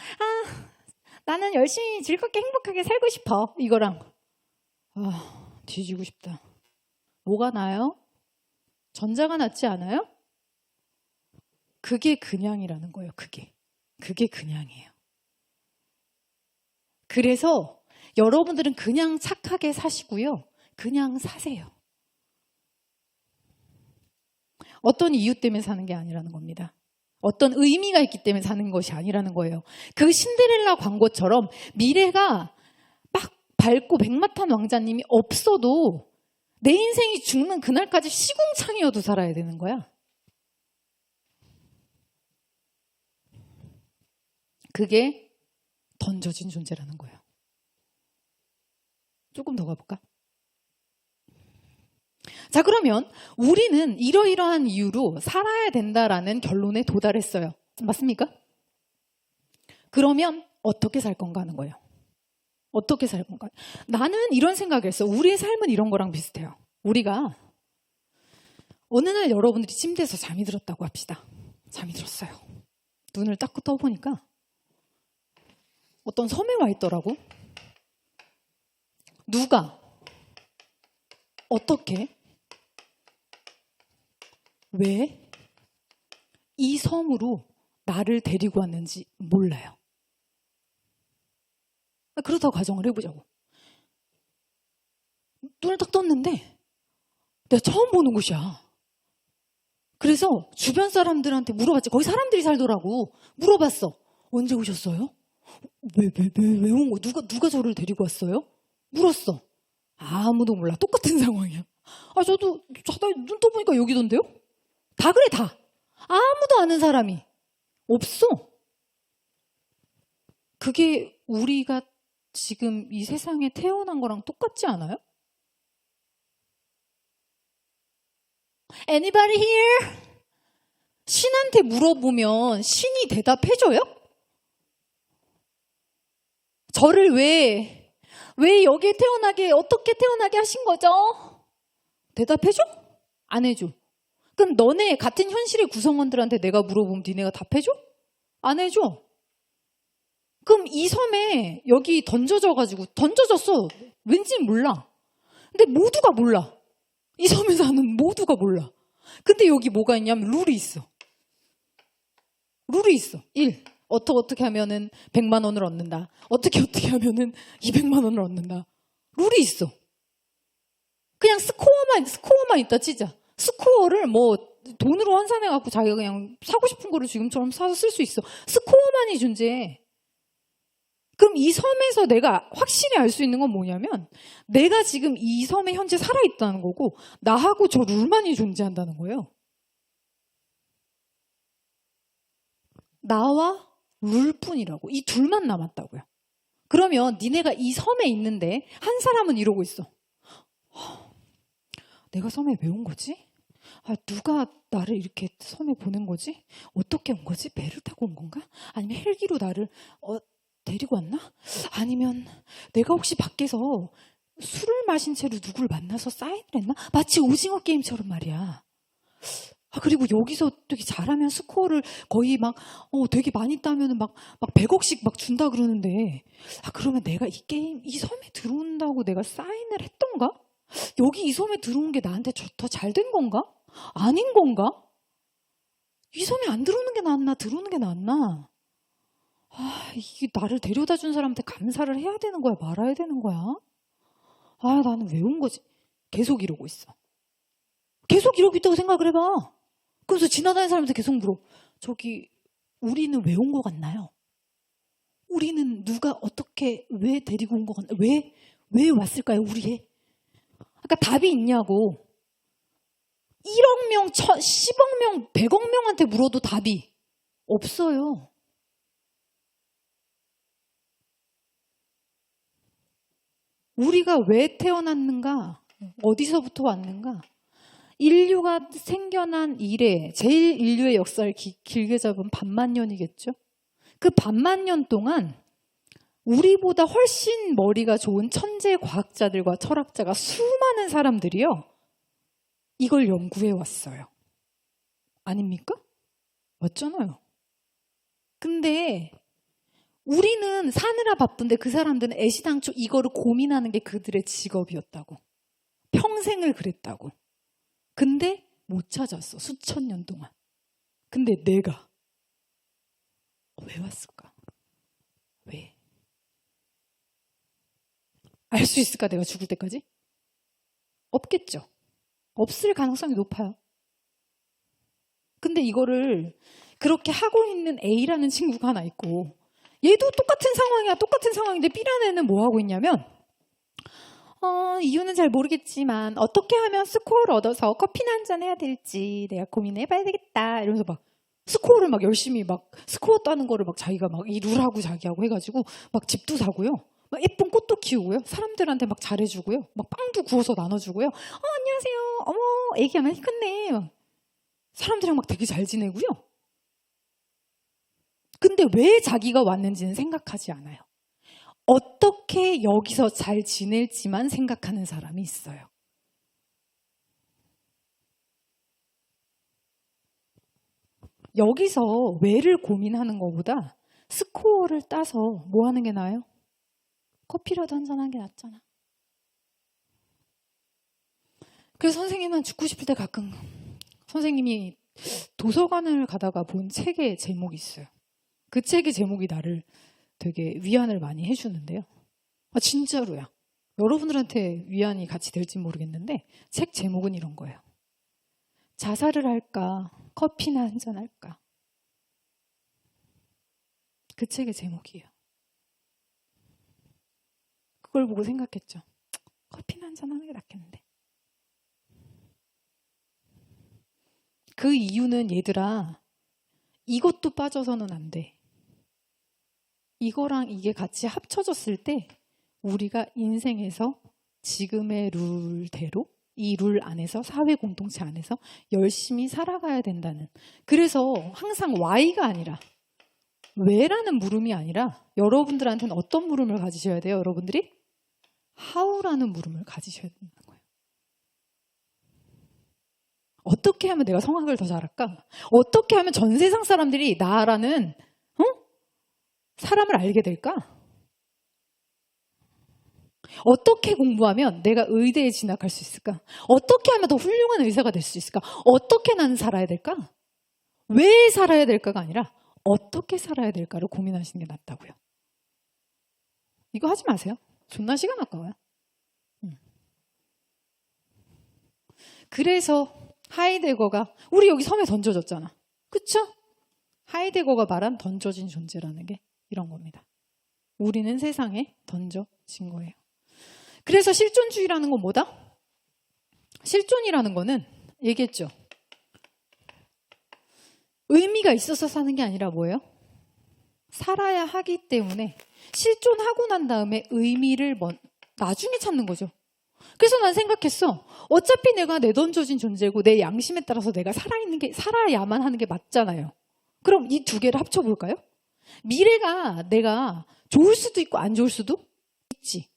Speaker 1: 나는 열심히 즐겁게 행복하게 살고 싶어. 이거랑 뒤지고 싶다. 뭐가 나요? 전자가 낫지 않아요? 그게 그냥이라는 거예요. 그게 그냥이에요. 그래서 여러분들은 그냥 착하게 사시고요. 그냥 사세요. 어떤 이유 때문에 사는 게 아니라는 겁니다. 어떤 의미가 있기 때문에 사는 것이 아니라는 거예요. 그 신데렐라 광고처럼 미래가 막 밝고 백마탄 왕자님이 없어도 내 인생이 죽는 그날까지 시궁창이어도 살아야 되는 거야. 그게 던져진 존재라는 거예요. 조금 더 가볼까? 자, 그러면 우리는 이러이러한 이유로 살아야 된다라는 결론에 도달했어요. 맞습니까? 그러면 어떻게 살 건가 하는 거예요. 어떻게 살 건가? 나는 이런 생각을 했어. 우리의 삶은 이런 거랑 비슷해요. 우리가 어느 날 여러분들이 침대에서 잠이 들었다고 합시다. 잠이 들었어요. 눈을 딱 떠보니까 어떤 섬에 와 있더라고. 누가 어떻게 왜 이 섬으로 나를 데리고 왔는지 몰라요. 그렇다고 가정을 해보자고. 눈을 딱 떴는데 내가 처음 보는 곳이야. 그래서 주변 사람들한테 물어봤지. 거기 사람들이 살더라고. 물어봤어. 언제 오셨어요? 왜 온 거? 누가 저를 데리고 왔어요? 물었어. 아무도 몰라. 똑같은 상황이야. 저도 자다 눈 떠보니까 여기던데요? 다 그래, 다. 아무도 아는 사람이 없어. 그게 우리가 지금 이 세상에 태어난 거랑 똑같지 않아요? Anybody here? 신한테 물어보면 신이 대답해줘요? 저를 왜 여기에 태어나게, 어떻게 태어나게 하신 거죠? 대답해줘? 안 해줘. 그럼 너네 같은 현실의 구성원들한테 내가 물어보면 니네가 답해줘? 안 해줘. 그럼 이 섬에 여기 던져졌어. 왠지 몰라. 근데 모두가 몰라. 이 섬에 사는 모두가 몰라. 근데 여기 뭐가 있냐면 룰이 있어. 룰이 있어. 1. 어떻게 하면은 100만 원을 얻는다. 어떻게 하면은 200만 원을 얻는다. 룰이 있어. 그냥 스코어만 있다 치자. 스코어를 뭐 돈으로 환산해갖고 자기가 그냥 사고 싶은 거를 지금처럼 사서 쓸 수 있어. 스코어만이 존재해. 그럼 이 섬에서 내가 확실히 알 수 있는 건 뭐냐면 내가 지금 이 섬에 현재 살아있다는 거고 나하고 저 룰만이 존재한다는 거예요. 나와 룰뿐이라고. 이 둘만 남았다고요. 그러면 니네가 이 섬에 있는데 한 사람은 이러고 있어. 내가 섬에 왜 온 거지? 누가 나를 이렇게 섬에 보낸 거지? 어떻게 온 거지? 배를 타고 온 건가? 아니면 헬기로 나를 데리고 왔나? 아니면 내가 혹시 밖에서 술을 마신 채로 누굴 만나서 사인을 했나? 마치 오징어 게임처럼 말이야. 그리고 여기서 되게 잘하면 스코어를 거의 막 되게 많이 따면은 막 100억씩 막 준다 그러는데 그러면 내가 이 섬에 들어온다고 내가 사인을 했던가? 여기 이 섬에 들어온 게 나한테 더 잘 된 건가? 아닌 건가? 이 섬에 안 들어오는 게 낫나? 들어오는 게 낫나? 이게 나를 데려다 준 사람한테 감사를 해야 되는 거야? 말아야 되는 거야? 나는 왜 온 거지? 계속 이러고 있어. 계속 이러고 있다고 생각을 해봐. 그래서 지나다니는 사람한테 계속 물어. 저기 우리는 왜 온 거 같나요? 우리는 누가 어떻게 왜 데리고 온 거 같나요? 왜 왔을까요? 우리에? 그러니까 답이 있냐고. 1억 명, 10억 명, 100억 명한테 물어도 답이 없어요. 우리가 왜 태어났는가? 어디서부터 왔는가? 인류가 생겨난 이래 제일 인류의 역사를 길게 잡은 반만 년이겠죠? 그 반만 년 동안 우리보다 훨씬 머리가 좋은 천재 과학자들과 철학자가 수많은 사람들이요. 이걸 연구해 왔어요. 아닙니까? 맞잖아요. 근데 우리는 사느라 바쁜데 그 사람들은 애시당초 이거를 고민하는 게 그들의 직업이었다고. 평생을 그랬다고. 근데 못 찾았어. 수천 년 동안. 근데 내가 왜 왔을까? 왜? 알 수 있을까? 내가 죽을 때까지? 없겠죠. 없을 가능성이 높아요. 근데 이거를 그렇게 하고 있는 A라는 친구가 하나 있고, 얘도 똑같은 상황이야. 똑같은 상황인데 B라는 애는 뭐 하고 있냐면, 이유는 잘 모르겠지만 어떻게 하면 스코어를 얻어서 커피나 한잔 해야 될지 내가 고민해봐야 되겠다 이러면서 막 스코어를 막 열심히 막 스코어 따는 거를 막 자기가 막 이 룰하고 자기하고 해가지고 막 집도 사고요. 막 예쁜 꽃도 키우고요. 사람들한테 막 잘해주고요. 막 빵도 구워서 나눠주고요. 안녕하세요. 어머, 애기 하나 컸네. 막 사람들이랑 막 되게 잘 지내고요. 근데 왜 자기가 왔는지는 생각하지 않아요. 어떻게 여기서 잘 지낼지만 생각하는 사람이 있어요. 여기서 왜를 고민하는 것보다 스코어를 따서 뭐 하는 게 나아요? 커피라도 한잔 하는 게 낫잖아. 그래서 선생님은 죽고 싶을 때 가끔 선생님이 도서관을 가다가 본 책의 제목이 있어요. 그 책의 제목이 나를 되게 위안을 많이 해주는데요. 진짜로야. 여러분들한테 위안이 같이 될지 모르겠는데 책 제목은 이런 거예요. 자살을 할까? 커피나 한잔 할까? 그 책의 제목이에요. 그걸 보고 생각했죠. 커피나 한잔 하는 게 낫겠는데. 그 이유는 얘들아, 이것도 빠져서는 안 돼. 이거랑 이게 같이 합쳐졌을 때 우리가 인생에서 지금의 룰대로 이 룰 안에서 사회 공동체 안에서 열심히 살아가야 된다는. 그래서 항상 why가 아니라 왜라는 물음이 아니라 여러분들한테는 어떤 물음을 가지셔야 돼요? 여러분들이 how라는 물음을 가지셔야 된다는 거예요. 어떻게 하면 내가 성악을 더 잘할까? 어떻게 하면 전 세상 사람들이 나라는 사람을 알게 될까? 어떻게 공부하면 내가 의대에 진학할 수 있을까? 어떻게 하면 더 훌륭한 의사가 될 수 있을까? 어떻게 나는 살아야 될까? 왜 살아야 될까가 아니라 어떻게 살아야 될까를 고민하시는 게 낫다고요. 이거 하지 마세요. 존나 시간 아까워요. 그래서 하이데거가 우리 여기 섬에 던져졌잖아. 그쵸? 하이데거가 말한 던져진 존재라는 게 이런 겁니다. 우리는 세상에 던져진 거예요. 그래서 실존주의라는 건 뭐다? 실존이라는 거는 얘기했죠. 의미가 있어서 사는 게 아니라 뭐예요? 살아야 하기 때문에 실존하고 난 다음에 의미를 나중에 찾는 거죠. 그래서 난 생각했어. 어차피 내가 내던져진 존재고 내 양심에 따라서 내가 살아야만 하는 게 맞잖아요. 그럼 이 두 개를 합쳐볼까요? 미래가 내가 좋을 수도 있고 안 좋을 수도 있지.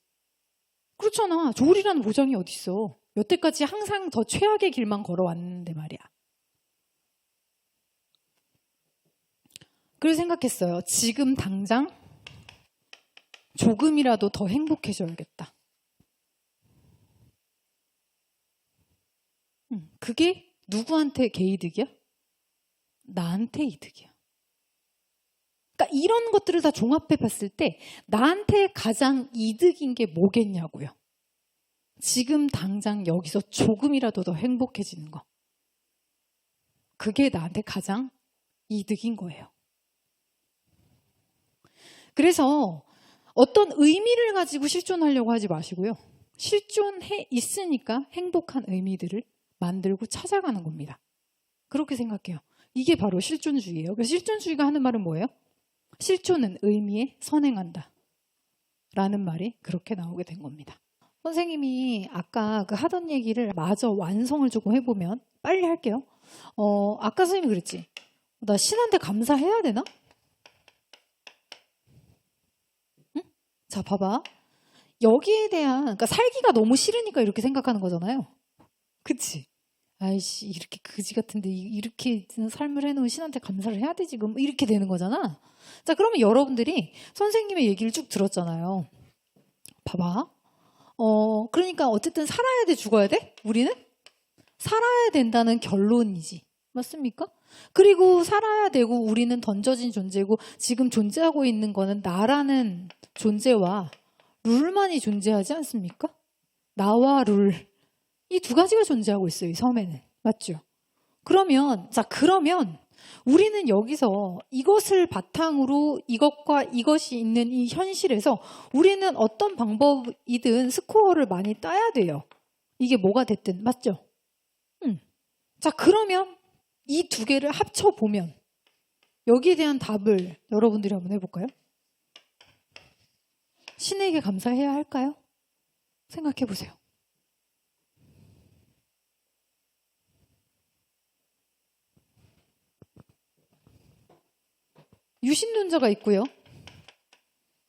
Speaker 1: 그렇잖아. 좋으리라는 보장이 어딨어. 여태까지 항상 더 최악의 길만 걸어왔는데 말이야. 그래서 생각했어요. 지금 당장 조금이라도 더 행복해져야겠다. 그게 누구한테 개이득이야? 나한테 이득이야. 그러니까 이런 것들을 다 종합해 봤을 때 나한테 가장 이득인 게 뭐겠냐고요. 지금 당장 여기서 조금이라도 더 행복해지는 거. 그게 나한테 가장 이득인 거예요. 그래서 어떤 의미를 가지고 실존하려고 하지 마시고요. 실존해 있으니까 행복한 의미들을 만들고 찾아가는 겁니다. 그렇게 생각해요. 이게 바로 실존주의예요. 그래서 실존주의가 하는 말은 뭐예요? 실존은 의미에 선행한다. 라는 말이 그렇게 나오게 된 겁니다. 선생님이 아까 그 하던 얘기를 마저 완성을 조금 해보면 빨리 할게요. 아까 선생님이 그랬지. 나 신한테 감사해야 되나? 응? 자, 봐봐. 여기에 대한, 그러니까 살기가 너무 싫으니까 이렇게 생각하는 거잖아요. 그치? 아이씨, 이렇게 그지 같은데 이렇게 삶을 해놓은 신한테 감사를 해야 되지. 그럼 이렇게 되는 거잖아. 자, 그러면 여러분들이 선생님의 얘기를 쭉 들었잖아요. 봐봐. 그러니까 어쨌든 살아야 돼, 죽어야 돼? 우리는? 살아야 된다는 결론이지. 맞습니까? 그리고 살아야 되고 우리는 던져진 존재고 지금 존재하고 있는 거는 나라는 존재와 룰만이 존재하지 않습니까? 나와 룰. 이 두 가지가 존재하고 있어요. 이 섬에는. 맞죠? 그러면 우리는 여기서 이것을 바탕으로 이것과 이것이 있는 이 현실에서 우리는 어떤 방법이든 스코어를 많이 따야 돼요. 이게 뭐가 됐든. 맞죠? 자, 그러면 이 두 개를 합쳐보면 여기에 대한 답을 여러분들이 한번 해볼까요? 신에게 감사해야 할까요? 생각해 보세요. 유신론자가 있고요.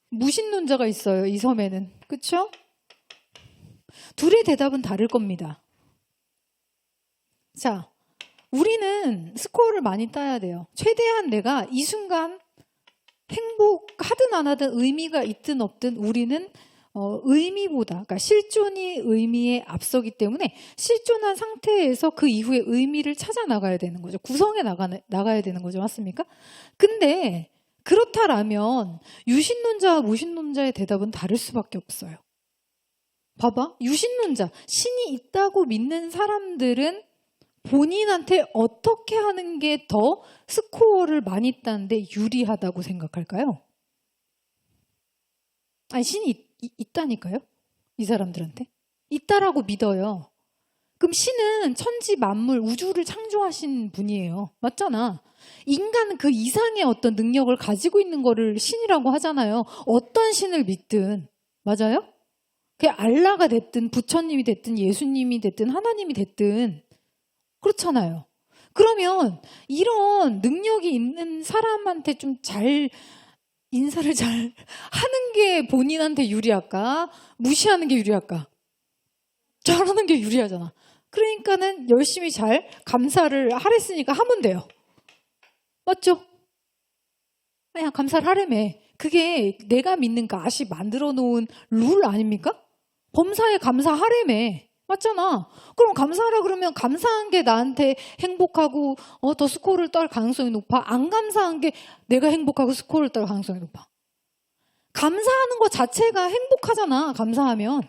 Speaker 1: 무신론자가 있어요. 이 섬에는. 그렇죠? 둘의 대답은 다를 겁니다. 자, 우리는 스코어를 많이 따야 돼요. 최대한 내가 이 순간 행복하든 안 하든 의미가 있든 없든 우리는 의미보다, 그러니까 실존이 의미에 앞서기 때문에 실존한 상태에서 그 이후에 의미를 찾아 나가야 되는 거죠. 구성해 나가야 되는 거죠. 맞습니까? 근데 그렇다라면 유신론자와 무신론자의 대답은 다를 수밖에 없어요. 봐봐. 유신론자, 신이 있다고 믿는 사람들은 본인한테 어떻게 하는 게 더 스코어를 많이 따는데 유리하다고 생각할까요? 아니, 신이 있다니까요? 이 사람들한테. 있다라고 믿어요. 그럼 신은 천지 만물, 우주를 창조하신 분이에요. 맞잖아. 인간은 그 이상의 어떤 능력을 가지고 있는 거를 신이라고 하잖아요. 어떤 신을 믿든. 맞아요? 그게 알라가 됐든 부처님이 됐든 예수님이 됐든 하나님이 됐든 그렇잖아요. 그러면 이런 능력이 있는 사람한테 좀 잘 인사를 잘 하는 게 본인한테 유리할까? 무시하는 게 유리할까? 잘하는 게 유리하잖아. 그러니까는 열심히 잘 감사를 하랬으니까 하면 돼요. 맞죠? 그냥 감사를 하래매. 그게 내가 믿는 가시 만들어 놓은 룰 아닙니까? 범사에 감사하래매. 맞잖아. 그럼 감사하라 그러면 감사한 게 나한테 행복하고 더 스코어를 딸 가능성이 높아? 안 감사한 게 내가 행복하고 스코어를 딸 가능성이 높아? 감사하는 것 자체가 행복하잖아. 감사하면.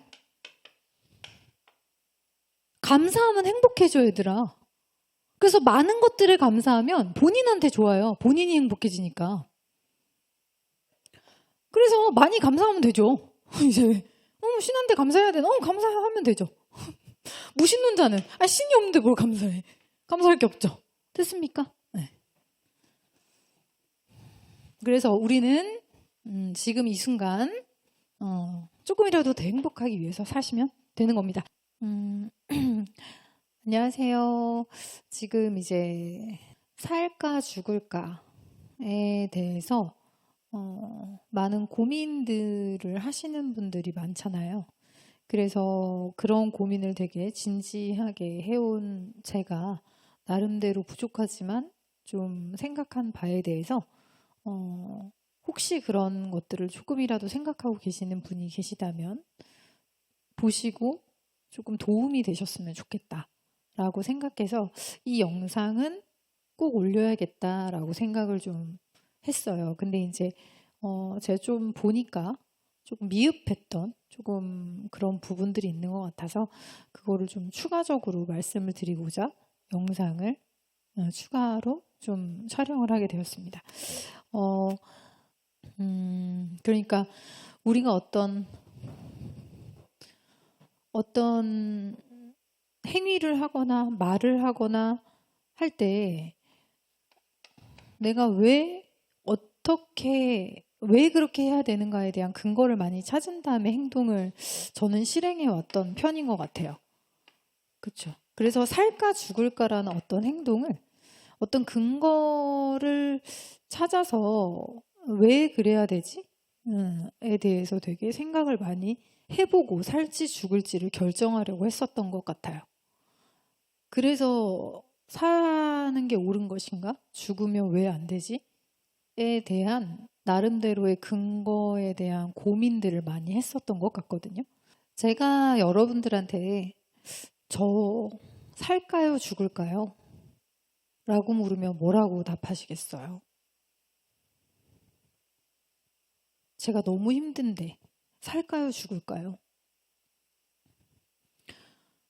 Speaker 1: 감사하면 행복해져 얘들아. 그래서 많은 것들에 감사하면 본인한테 좋아요. 본인이 행복해지니까. 그래서 많이 감사하면 되죠. 이제 신한테 감사해야 되나? 감사하면 되죠. 무신론자는 신이 없는데 뭘 감사해. 감사할 게 없죠. 됐습니까? 네. 그래서 우리는 지금 이 순간 조금이라도 더 행복하기 위해서 사시면 되는 겁니다. 안녕하세요. 지금 이제 살까 죽을까에 대해서 많은 고민들을 하시는 분들이 많잖아요. 그래서 그런 고민을 되게 진지하게 해온 제가 나름대로 부족하지만 좀 생각한 바에 대해서 혹시 그런 것들을 조금이라도 생각하고 계시는 분이 계시다면 보시고 조금 도움이 되셨으면 좋겠다라고 생각해서 이 영상은 꼭 올려야겠다라고 생각을 좀 했어요. 근데 이제 제가 좀 보니까 조금 미흡했던 조금 그런 부분들이 있는 것 같아서 그거를 좀 추가적으로 말씀을 드리고자 영상을 추가로 좀 촬영을 하게 되었습니다. 그러니까 우리가 어떤 행위를 하거나 말을 하거나 할 때 내가 왜 그렇게 해야 되는가에 대한 근거를 많이 찾은 다음에 행동을 저는 실행해 왔던 편인 것 같아요. 그렇죠. 그래서 살까 죽을까라는 어떤 행동을 어떤 근거를 찾아서 왜 그래야 되지? 에 대해서 되게 생각을 많이 해보고 살지 죽을지를 결정하려고 했었던 것 같아요. 그래서 사는 게 옳은 것인가? 죽으면 왜 안 되지? 에 대한 나름대로의 근거에 대한 고민들을 많이 했었던 것 같거든요. 제가 여러분들한테 저 살까요, 죽을까요? 라고 물으면 뭐라고 답하시겠어요? 제가 너무 힘든데 살까요, 죽을까요?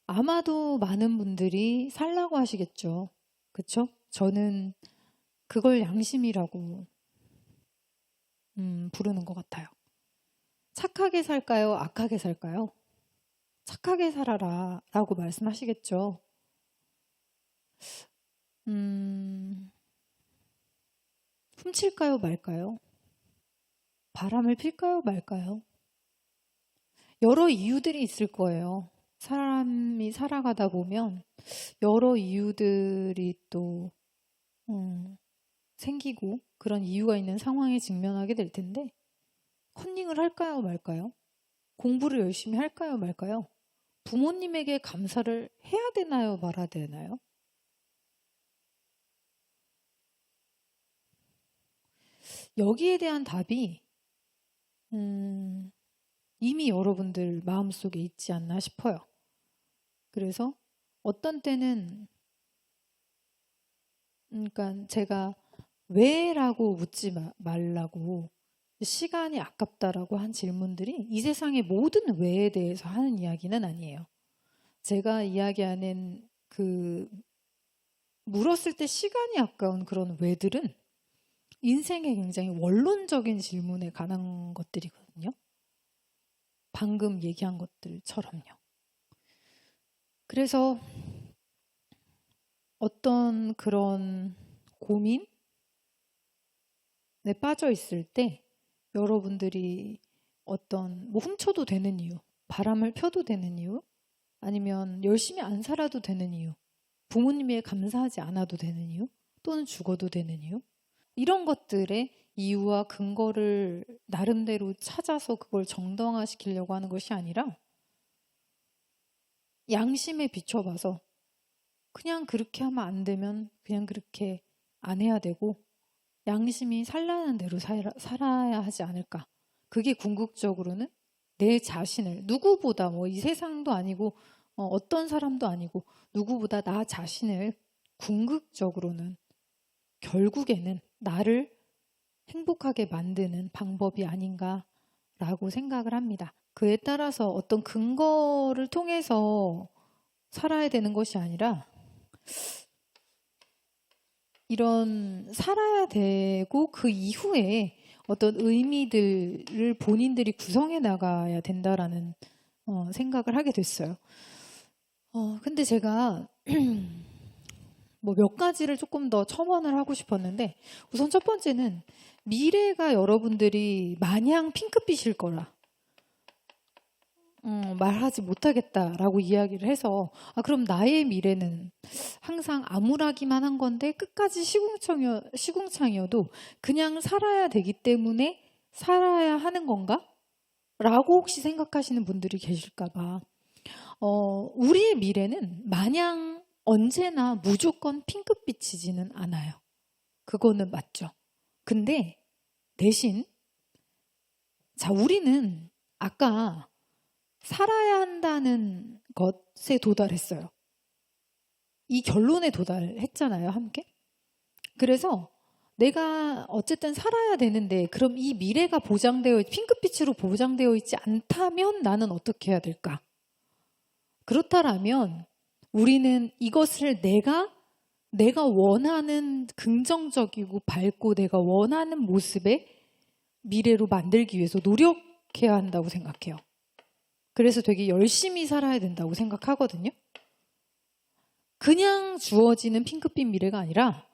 Speaker 1: 아마도 많은 분들이 살라고 하시겠죠. 그쵸? 저는 그걸 양심이라고 부르는 것 같아요. 착하게 살까요? 악하게 살까요? 착하게 살아라 라고 말씀하시겠죠. 훔칠까요? 말까요? 바람을 필까요? 말까요? 여러 이유들이 있을 거예요. 사람이 살아가다 보면 여러 이유들이 또 생기고 그런 이유가 있는 상황에 직면하게 될 텐데 컨닝을 할까요? 말까요? 공부를 열심히 할까요? 말까요? 부모님에게 감사를 해야 되나요? 말아야 되나요? 여기에 대한 답이 이미 여러분들 마음속에 있지 않나 싶어요. 그래서 어떤 때는 그러니까 제가 왜라고 묻지 말라고 시간이 아깝다라고 한 질문들이 이 세상의 모든 왜에 대해서 하는 이야기는 아니에요. 제가 이야기하는 그 물었을 때 시간이 아까운 그런 왜들은 인생의 굉장히 원론적인 질문에 관한 것들이거든요. 방금 얘기한 것들처럼요. 그래서 어떤 그런 고민에 빠져 있을 때 여러분들이 어떤 뭐 훔쳐도 되는 이유, 바람을 펴도 되는 이유, 아니면 열심히 안 살아도 되는 이유, 부모님에게 감사하지 않아도 되는 이유, 또는 죽어도 되는 이유, 이런 것들의 이유와 근거를 나름대로 찾아서 그걸 정당화시키려고 하는 것이 아니라 양심에 비춰봐서 그냥 그렇게 하면 안 되면 그냥 그렇게 안 해야 되고 양심이 살라는 대로 살아야 하지 않을까. 그게 궁극적으로는 내 자신을 누구보다 뭐 이 세상도 아니고 어떤 사람도 아니고 누구보다 나 자신을 궁극적으로는 결국에는 나를 행복하게 만드는 방법이 아닌가라고 생각을 합니다. 그에 따라서 어떤 근거를 통해서 살아야 되는 것이 아니라 이런 살아야 되고 그 이후에 어떤 의미들을 본인들이 구성해 나가야 된다라는 생각을 하게 됐어요. 근데 제가 뭐 몇 가지를 조금 더 첨언을 하고 싶었는데 우선 첫 번째는 미래가 여러분들이 마냥 핑크빛일 거라 말하지 못하겠다라고 이야기를 해서 그럼 나의 미래는 항상 암울하기만 한 건데 끝까지 시궁창이어도 그냥 살아야 되기 때문에 살아야 하는 건가? 라고 혹시 생각하시는 분들이 계실까 봐 우리의 미래는 마냥 언제나 무조건 핑크빛이지는 않아요. 그거는 맞죠. 근데 대신 자 우리는 아까 살아야 한다는 것에 도달했어요. 이 결론에 도달했잖아요, 함께. 그래서 내가 어쨌든 살아야 되는데 그럼 이 미래가 핑크빛으로 보장되어 있지 않다면 나는 어떻게 해야 될까? 그렇다면 우리는 이것을 내가 원하는 긍정적이고 밝고 내가 원하는 모습의 미래로 만들기 위해서 노력해야 한다고 생각해요. 그래서 되게 열심히 살아야 된다고 생각하거든요. 그냥 주어지는 핑크빛 미래가 아니라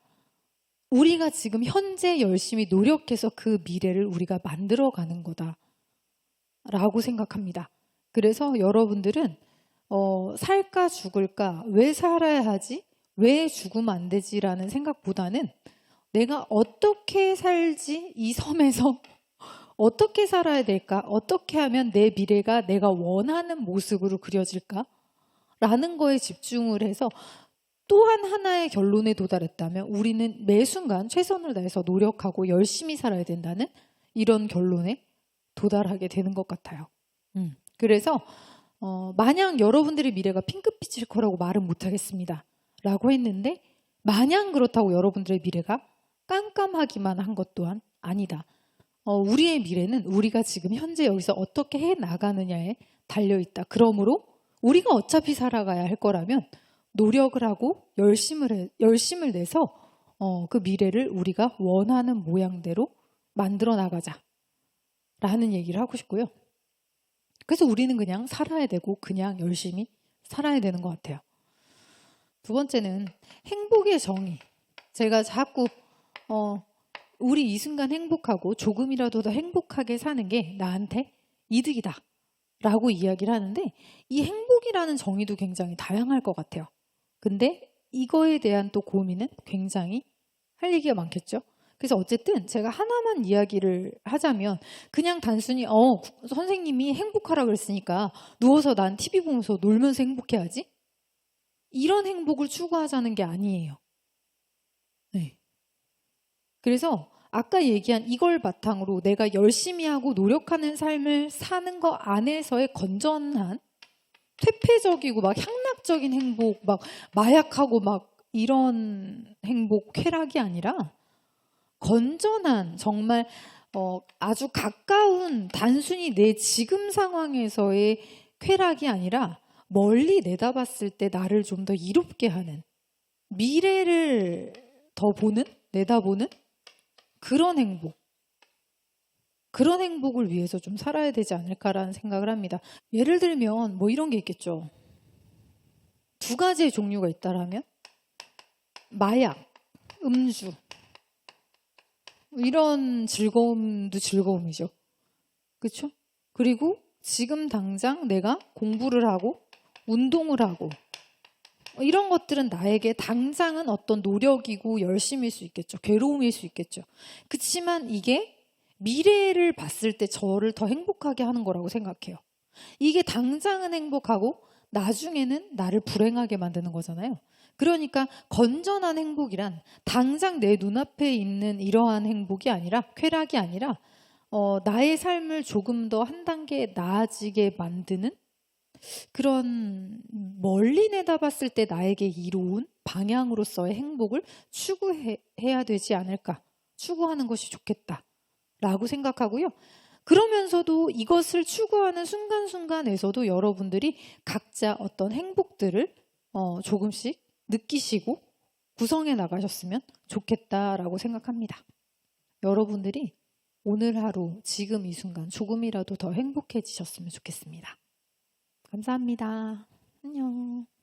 Speaker 1: 우리가 지금 현재 열심히 노력해서 그 미래를 우리가 만들어가는 거다라고 생각합니다. 그래서 여러분들은 살까 죽을까, 왜 살아야 하지? 왜 죽으면 안 되지라는 생각보다는 내가 어떻게 살지? 이 섬에서 어떻게 살아야 될까? 어떻게 하면 내 미래가 내가 원하는 모습으로 그려질까? 라는 거에 집중을 해서 또한 하나의 결론에 도달했다면 우리는 매 순간 최선을 다해서 노력하고 열심히 살아야 된다는 이런 결론에 도달하게 되는 것 같아요. 그래서 마냥 여러분들의 미래가 핑크빛일 거라고 말은 못하겠습니다. 라고 했는데 마냥 그렇다고 여러분들의 미래가 깜깜하기만 한 것 또한 아니다. 우리의 미래는 우리가 지금 현재 여기서 어떻게 해 나가느냐에 달려있다. 그러므로 우리가 어차피 살아가야 할 거라면 노력을 하고 열심을 내서 그 미래를 우리가 원하는 모양대로 만들어 나가자. 라는 얘기를 하고 싶고요. 그래서 우리는 그냥 살아야 되고 그냥 열심히 살아야 되는 것 같아요. 두 번째는 행복의 정의. 제가 자꾸 우리 이 순간 행복하고 조금이라도 더 행복하게 사는 게 나한테 이득이다 라고 이야기를 하는데 이 행복이라는 정의도 굉장히 다양할 것 같아요. 근데 이거에 대한 또 고민은 굉장히 할 얘기가 많겠죠. 그래서 어쨌든 제가 하나만 이야기를 하자면 그냥 단순히 선생님이 행복하라 그랬으니까 누워서 난 TV 보면서 놀면서 행복해야지 이런 행복을 추구하자는 게 아니에요. 네. 그래서 아까 얘기한 이걸 바탕으로 내가 열심히 하고 노력하는 삶을 사는 거 안에서의 건전한 퇴폐적이고 막 향락적인 행복, 막 마약하고 막 이런 행복, 쾌락이 아니라 건전한 정말 아주 가까운 단순히 내 지금 상황에서의 쾌락이 아니라 멀리 내다봤을 때 나를 좀 더 이롭게 하는 미래를 더 보는, 내다보는 그런 행복. 그런 행복을 위해서 좀 살아야 되지 않을까라는 생각을 합니다. 예를 들면 뭐 이런 게 있겠죠. 두 가지의 종류가 있다라면 마약, 음주 이런 즐거움도 즐거움이죠. 그렇죠? 그리고 지금 당장 내가 공부를 하고 운동을 하고 이런 것들은 나에게 당장은 어떤 노력이고 열심일 수 있겠죠. 괴로움일 수 있겠죠. 그렇지만 이게 미래를 봤을 때 저를 더 행복하게 하는 거라고 생각해요. 이게 당장은 행복하고 나중에는 나를 불행하게 만드는 거잖아요. 그러니까 건전한 행복이란 당장 내 눈앞에 있는 이러한 행복이 아니라 쾌락이 아니라 나의 삶을 조금 더 한 단계 나아지게 만드는 그런 멀리 내다봤을 때 나에게 이로운 방향으로서의 행복을 추구해야 되지 않을까. 추구하는 것이 좋겠다라고 생각하고요. 그러면서도 이것을 추구하는 순간순간에서도 여러분들이 각자 어떤 행복들을 조금씩 느끼시고 구성해 나가셨으면 좋겠다라고 생각합니다. 여러분들이 오늘 하루 지금 이 순간 조금이라도 더 행복해지셨으면 좋겠습니다. 감사합니다. 안녕.